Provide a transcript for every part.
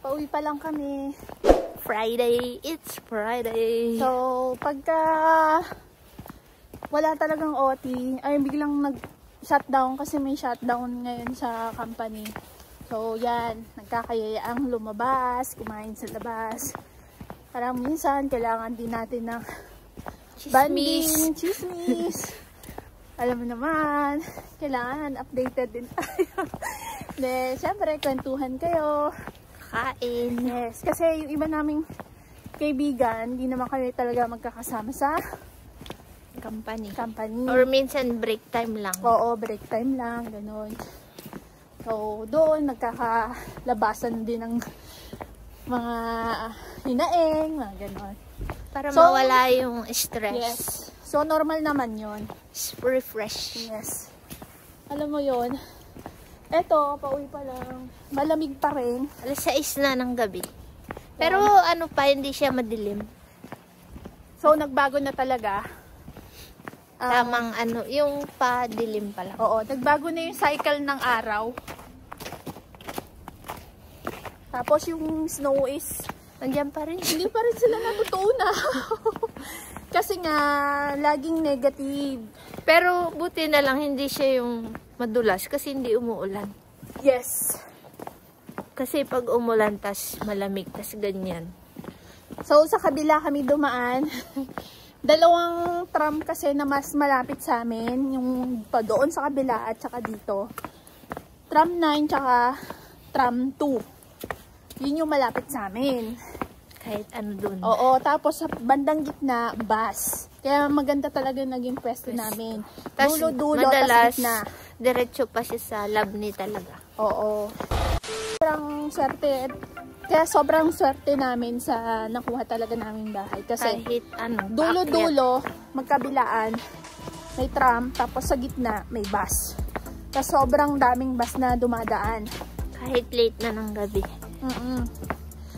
Pauwi pa lang kami. Friday, it's Friday. So, pagka wala talagang OT, ay biglang nag-shutdown kasi may shutdown ngayon sa company. So, yan. Nagkakayayaang lumabas, kumain sa labas. Parang minsan, kailangan din natin ng banding, chismis. Alam mo naman, kailangan updated din tayo. De, syempre, kwentuhan kayo. Kain. Yes, kasi yung iba naming kaibigan, hindi naman kami talaga magkakasama sa Company. company. Or minsan break time lang. Oo, break time lang, ganun. So, doon, nagkakalabasan din ng mga hinaing, mga ganun. Para So, mawala yung stress. Yes. So, normal naman yon. Refresh. Yes. Alam mo yon. Eto, pauwi pa lang. Malamig pa rin. Alas 6 na ng gabi. Pero ano pa, hindi siya madilim. So, nagbago na talaga. Tamang ano, yung padilim pa lang. Oo, nagbago na yung cycle ng araw. Tapos yung snow is, Nandiyan pa rin. hindi pa rin sila natutunan. Kasi nga, laging negative. Pero buti na lang hindi siya yung madulas kasi hindi umuulan. Yes. Kasi pag umulan tas malamig tas ganyan. So, sa kabila kami dumaan. Dalawang tram kasi na mas malapit sa amin. Yung pa doon sa kabila at saka dito. Tram 9 tsaka tram 2. Yun yung malapit sa amin. Kahit ano dun. Oo, tapos sa bandang gitna, bus. Kaya maganda talaga naging pwesto namin. Tas Dulo-dulo, madalas, tas gitna. diretso pa siya sa lab ni talaga. Oo. Sobrang swerte. Kaya sobrang swerte namin sa nakuha talaga namin bahay. Kasi Kahit ano. dulo-dulo, magkabilaan, may tram, tapos sa gitna, may bus. Tapos sobrang daming bus na dumadaan. Kahit late na ng gabi.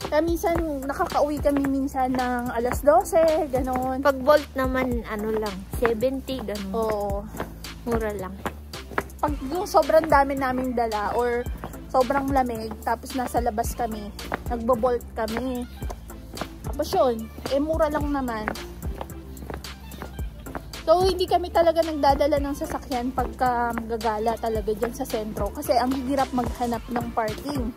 Kaya minsan, nakakauwi kami minsan ng alas 12, gano'n. Pag Bolt naman, ano lang, 70, gano'n. Oo. Mura lang. Pag yung sobrang dami naming dala or sobrang lamig, tapos nasa labas kami, nagbo-bolt kami. Tapos yun, mura lang naman. So, hindi kami talaga nagdadala ng sasakyan pagka magagala talaga dyan sa sentro. Kasi ang hirap maghanap ng parking.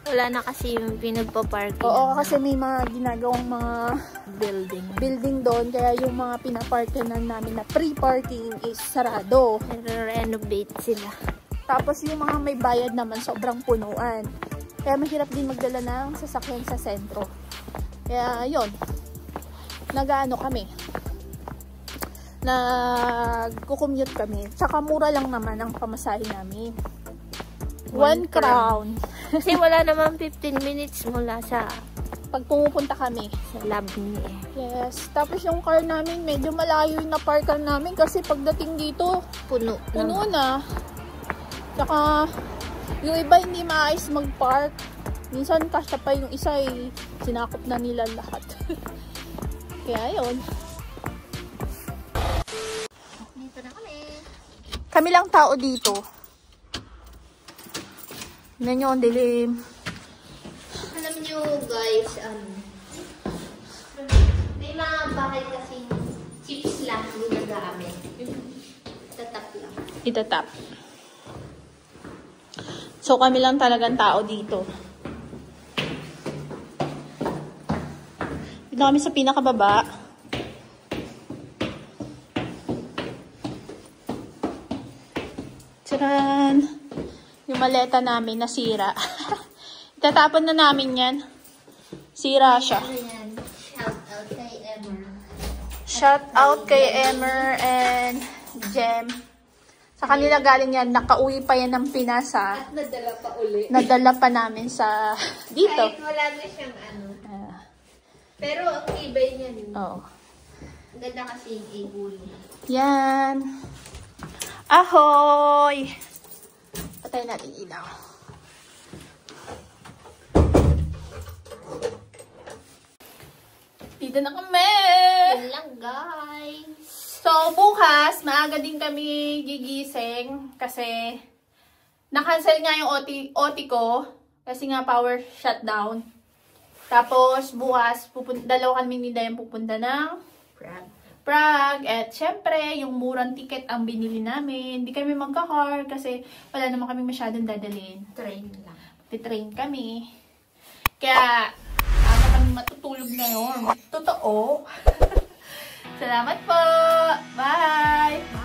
Wala na kasi yung pinagpa-parking. Oo, kasi may mga ginagawang mga building doon. Kaya yung mga pinaparkinan namin na free-parking is sarado. Renovate sila. Tapos yung mga may bayad naman, sobrang punuan. Kaya mahirap din magdala ng sasakyan sa sentro. Kaya yun, nag-ano kami. Nag-commute kami. Tsaka mura lang naman ang pamasahe namin. 1 crown. Kasi wala naman 15 minutes mula sa Pag pumupunta kami. lab niya. Yes. Tapos yung car namin, medyo malayo yung na-parkan namin kasi pagdating dito, Puno na. Tsaka, yung iba hindi maayos mag-park. Minsan kasya pa yung isa sinakop na nila lahat. Kaya yun. Dito na kami. Kami lang tao dito. Tignan nyo, ang dilim. Alam nyo guys, may mga bahay kasi chips lang ginagamit. Tatap lang. Itatap. So, kami lang talagang tao dito. Dito kami sa pinakababa. Tcharan! Yung maleta namin nasira. Itatapon na namin yan. Sira siya. Ayan, shout out kay Emmer. Shout out kay Emmer and Jem. Sa kanila galing yan. Nakauwi pa yan ng Pinas ha. At nadala pa uli. Nadala pa namin sa dito. Kahit wala na siyang pero ang tibay niya din. Oo. Ganda kasi yung ibuli. Yan. Ahoy! Patay natin ilaw. Dito na kami! Yan lang guys. So, bukas, maaga din kami gigising kasi na-cancel nga yung OT ko. Kasi nga power shutdown. Tapos bukas, dalawa kami ni Dayan pupunta ng Prague. At syempre, yung murang ticket ang binili namin. Hindi kami magka-car kasi wala naman kami masyadong dadalhin. Train lang. Titrain kami. Kaya, ako kami matutulog ngayon. Totoo. Salamat po! Bye!